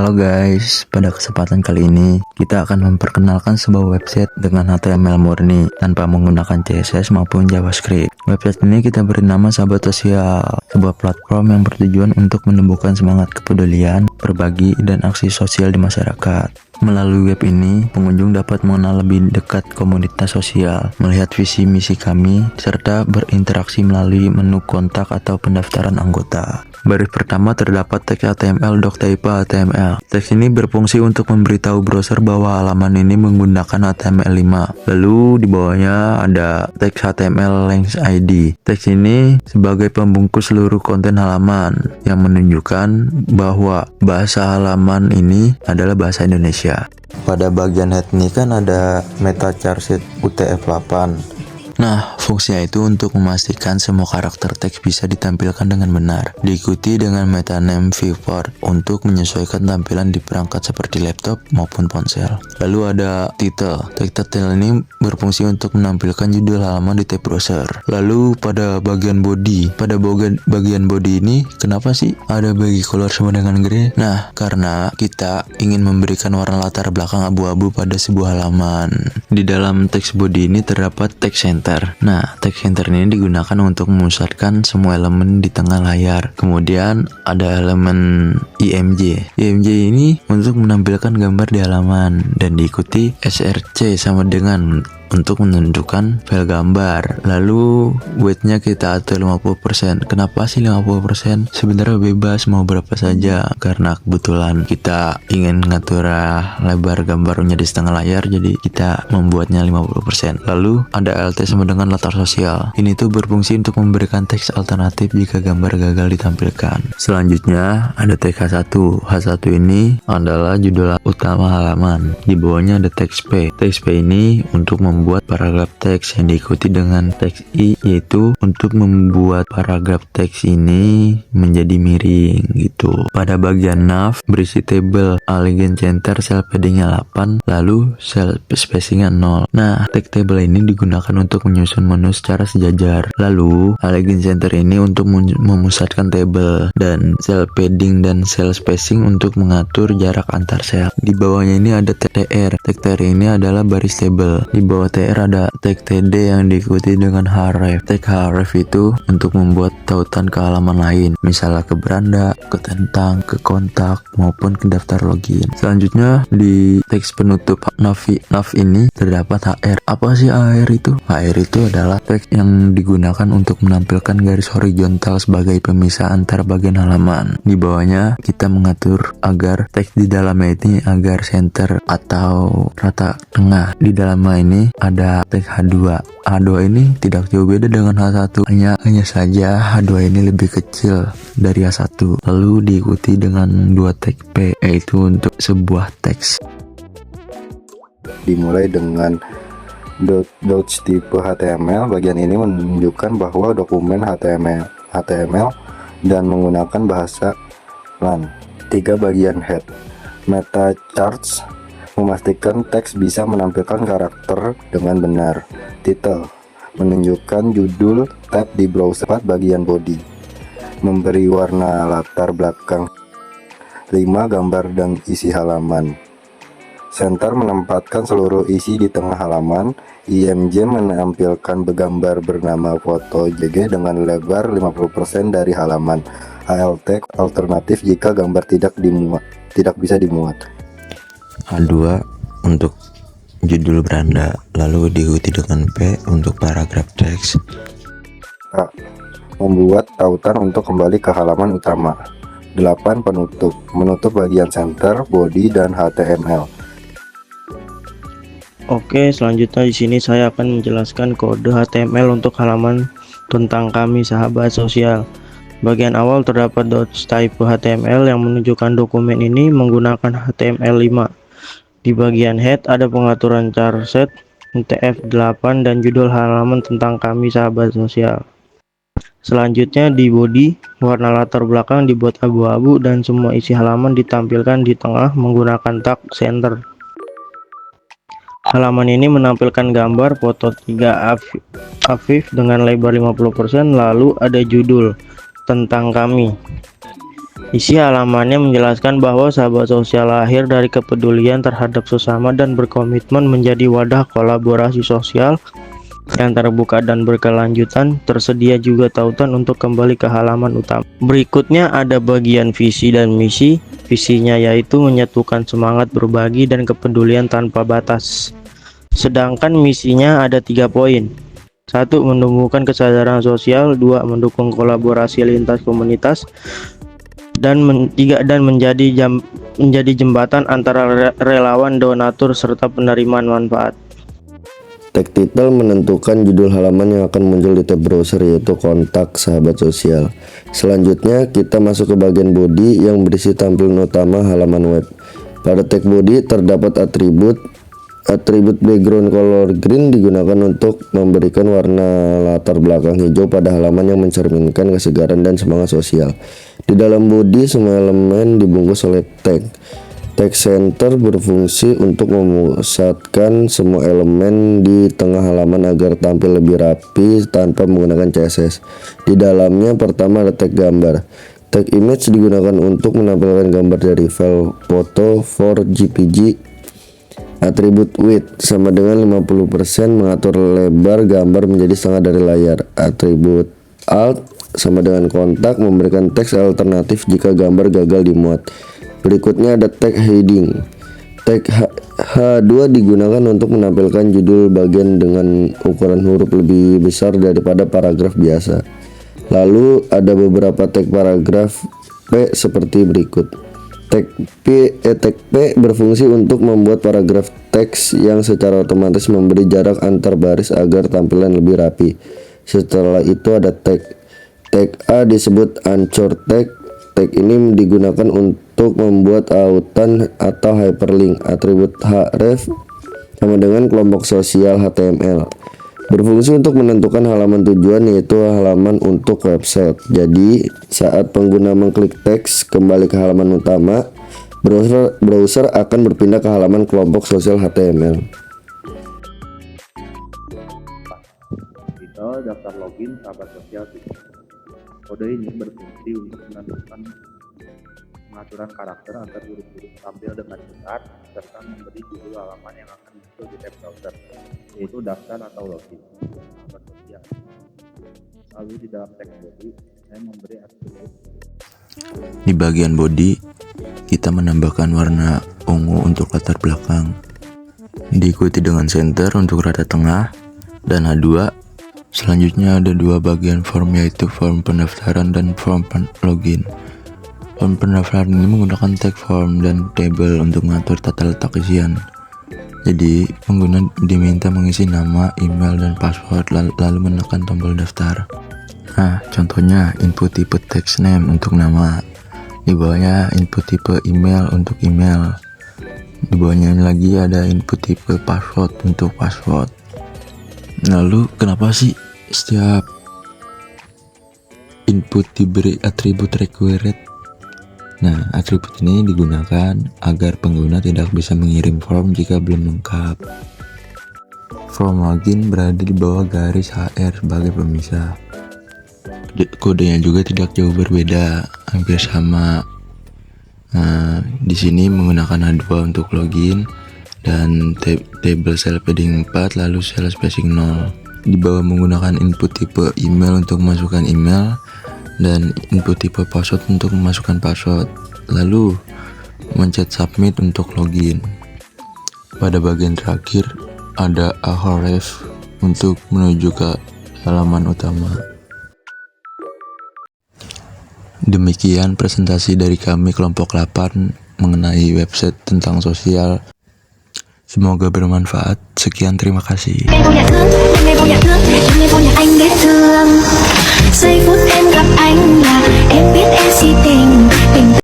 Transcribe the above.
Halo guys, pada kesempatan kali ini kita akan memperkenalkan sebuah website dengan HTML murni tanpa menggunakan CSS maupun JavaScript. Website ini kita beri nama Sahabat Sosial, sebuah platform yang bertujuan untuk menumbuhkan semangat kepedulian, berbagi, dan aksi sosial di masyarakat. Melalui web ini, pengunjung dapat mengenal lebih dekat komunitas sosial, melihat visi misi kami, serta berinteraksi melalui menu kontak atau pendaftaran anggota. Baris pertama terdapat teks HTML doctype HTML. Teks ini berfungsi untuk memberitahu browser bahwa halaman ini menggunakan HTML5. Lalu di bawahnya ada teks HTML length ID. Teks ini sebagai pembungkus seluruh konten halaman yang menunjukkan bahwa bahasa halaman ini adalah bahasa Indonesia. Pada bagian head ini kan ada meta charset UTF-8. Nah, fungsinya itu untuk memastikan semua karakter teks bisa ditampilkan dengan benar. Diikuti dengan meta name viewport untuk menyesuaikan tampilan di perangkat seperti laptop maupun ponsel. Lalu ada title. Teks title ini berfungsi untuk menampilkan judul halaman di tab browser. Lalu pada bagian body. Pada bagian body ini kenapa sih ada bagi color sama dengan grey? Nah, karena kita ingin memberikan warna latar belakang abu-abu pada sebuah halaman. Di dalam teks body ini terdapat teks center. Nah, teks center ini digunakan untuk memusatkan semua elemen di tengah layar. Kemudian ada elemen IMG. IMG ini untuk menampilkan gambar di halaman dan diikuti SRC sama dengan untuk menentukan file gambar. Lalu weight-nya kita atur 50%. Kenapa sih 50%? Sebenarnya bebas mau berapa saja, karena kebetulan kita ingin ngatur lebar gambarnya di setengah layar, jadi kita membuatnya 50%. Lalu ada LT sama dengan latar sosial. Ini tuh berfungsi untuk memberikan teks alternatif jika gambar gagal ditampilkan. Selanjutnya ada teks H1. H1 ini adalah judul utama halaman. Di bawahnya ada teks P. Teks P ini untuk membuat paragraf teks yang diikuti dengan teks I, yaitu untuk membuat paragraf teks ini menjadi miring gitu. Pada bagian nav berisi tabel, align center, cell paddingnya 8, lalu cell spacingnya 0. Nah, teks table ini digunakan untuk menyusun menu secara sejajar. Lalu align center ini untuk memusatkan tabel, dan cell padding dan cell spacing untuk mengatur jarak antar sel. Di bawahnya ini ada TR. Teks TR ini adalah baris tabel. Di bawah TR ada teks TD yang diikuti dengan href. Teks href itu untuk membuat tautan ke halaman lain, misalnya ke beranda, ke tentang, ke kontak, maupun ke daftar login. Selanjutnya di teks penutup nav ini terdapat HR. Apa sih HR itu? HR itu adalah teks yang digunakan untuk menampilkan garis horizontal sebagai pemisah antar bagian halaman. Di bawahnya kita mengatur agar teks di dalamnya ini agar center atau rata tengah. Di dalamnya ini ada teks H2. H2 ini tidak jauh beda dengan H1, hanya saja H2 ini lebih kecil dari H1. Lalu diikuti dengan dua teks P, yaitu untuk sebuah teks. Dimulai dengan docs tipe HTML. Bagian ini menunjukkan bahwa dokumen HTML dan menggunakan bahasa LAN. 3 bagian head. Meta charts memastikan teks bisa menampilkan karakter dengan benar. Title menunjukkan judul tab di browser. 4 bagian body memberi warna latar belakang. 5 gambar dan isi halaman. Center menempatkan seluruh isi di tengah halaman. IMG menampilkan gambar bernama foto JG dengan lebar 50% dari halaman. ALT alternatif jika gambar tidak bisa dimuat. A2 untuk judul beranda, lalu diikuti dengan P untuk paragraf teks. A. Membuat tautan untuk kembali ke halaman utama. 8 penutup, menutup bagian center, body, dan HTML. Oke, selanjutnya di sini saya akan menjelaskan kode HTML untuk halaman tentang kami sahabat sosial. Bagian awal terdapat doctype HTML yang menunjukkan dokumen ini menggunakan HTML5. Di bagian head ada pengaturan charset, UTF-8, dan judul halaman tentang kami sahabat sosial. Selanjutnya di body, warna latar belakang dibuat abu-abu dan semua isi halaman ditampilkan di tengah menggunakan tag center. Halaman ini menampilkan gambar foto 3 Afif dengan lebar 50%, lalu ada judul tentang kami. Isi halamannya menjelaskan bahwa sahabat sosial lahir dari kepedulian terhadap sesama dan berkomitmen menjadi wadah kolaborasi sosial yang terbuka dan berkelanjutan. Tersedia juga tautan untuk kembali ke halaman utama. Berikutnya ada bagian visi dan misi. Visinya yaitu menyatukan semangat berbagi dan kepedulian tanpa batas. Sedangkan misinya ada 3 poin. 1. Menumbuhkan kesadaran sosial. 2. Mendukung kolaborasi lintas komunitas. Dan menjadi jembatan antara relawan, donatur, serta penerimaan manfaat. Tag title menentukan judul halaman yang akan muncul di tab browser, yaitu kontak sahabat sosial. Selanjutnya kita masuk ke bagian body yang berisi tampilan utama halaman web. Pada tag body terdapat atribut background color green digunakan untuk memberikan warna latar belakang hijau pada halaman yang mencerminkan kesegaran dan semangat sosial. Di dalam body semua elemen dibungkus oleh tag. Tag center berfungsi untuk memusatkan semua elemen di tengah halaman agar tampil lebih rapi tanpa menggunakan CSS. Di dalamnya pertama ada tag gambar. Tag image digunakan untuk menampilkan gambar dari file foto for JPG. Atribut width sama dengan 50% mengatur lebar gambar menjadi setengah dari layar. Atribut alt sama dengan kontak memberikan teks alternatif jika gambar gagal dimuat. Berikutnya ada tag heading. Tag H2 digunakan untuk menampilkan judul bagian dengan ukuran huruf lebih besar daripada paragraf biasa. Lalu ada beberapa tag paragraf P seperti berikut. Tag P berfungsi untuk membuat paragraf teks yang secara otomatis memberi jarak antar baris agar tampilan lebih rapi. Setelah itu ada tag A disebut anchor tag. Tag ini digunakan untuk membuat autan atau hyperlink. Atribut href sama dengan kelompok sosial HTML. Berfungsi untuk menentukan halaman tujuan, yaitu halaman untuk website. Jadi saat pengguna mengklik teks kembali ke halaman utama, browser akan berpindah ke halaman kelompok sosial HTML. Titel daftar login sahabat sosial. Kode ini berfungsi untuk menentukan pengaturan karakter agar huruf-huruf tampil dengan besar serta memberi judul halaman yang akan muncul di tab browser, yaitu daftar atau login sahabat sosial. Lalu di dalam teks body saya memberi atribut. Di bagian body kita menambahkan warna ungu untuk latar belakang, diikuti dengan center untuk rata tengah dan H2. Selanjutnya ada 2 bagian form, yaitu form pendaftaran dan form login. Form pendaftaran ini menggunakan tag form dan table untuk mengatur tata letak isian. Jadi pengguna diminta mengisi nama, email, dan password lalu menekan tombol daftar. Nah, contohnya input tipe text name untuk nama, di bawahnya input tipe email untuk email, di bawahnya lagi ada input tipe password untuk password. Lalu kenapa sih setiap input diberi atribut required? Nah, atribut ini digunakan agar pengguna tidak bisa mengirim form jika belum lengkap. Form login berada di bawah garis HR sebagai pemisah. Kodenya juga tidak jauh berbeda, hampir sama. Nah, di sini menggunakan H2 untuk login dan table cell padding 4 lalu cell spacing 0. Di bawah menggunakan input tipe email untuk memasukkan email dan input tipe password untuk memasukkan password, lalu mencet submit untuk login. Pada bagian terakhir ada href untuk menuju ke halaman utama. Demikian presentasi dari kami kelompok 8 mengenai website tentang sosial. Semoga bermanfaat. Sekian, terima kasih. Giây phút em gặp anh là em biết em si tình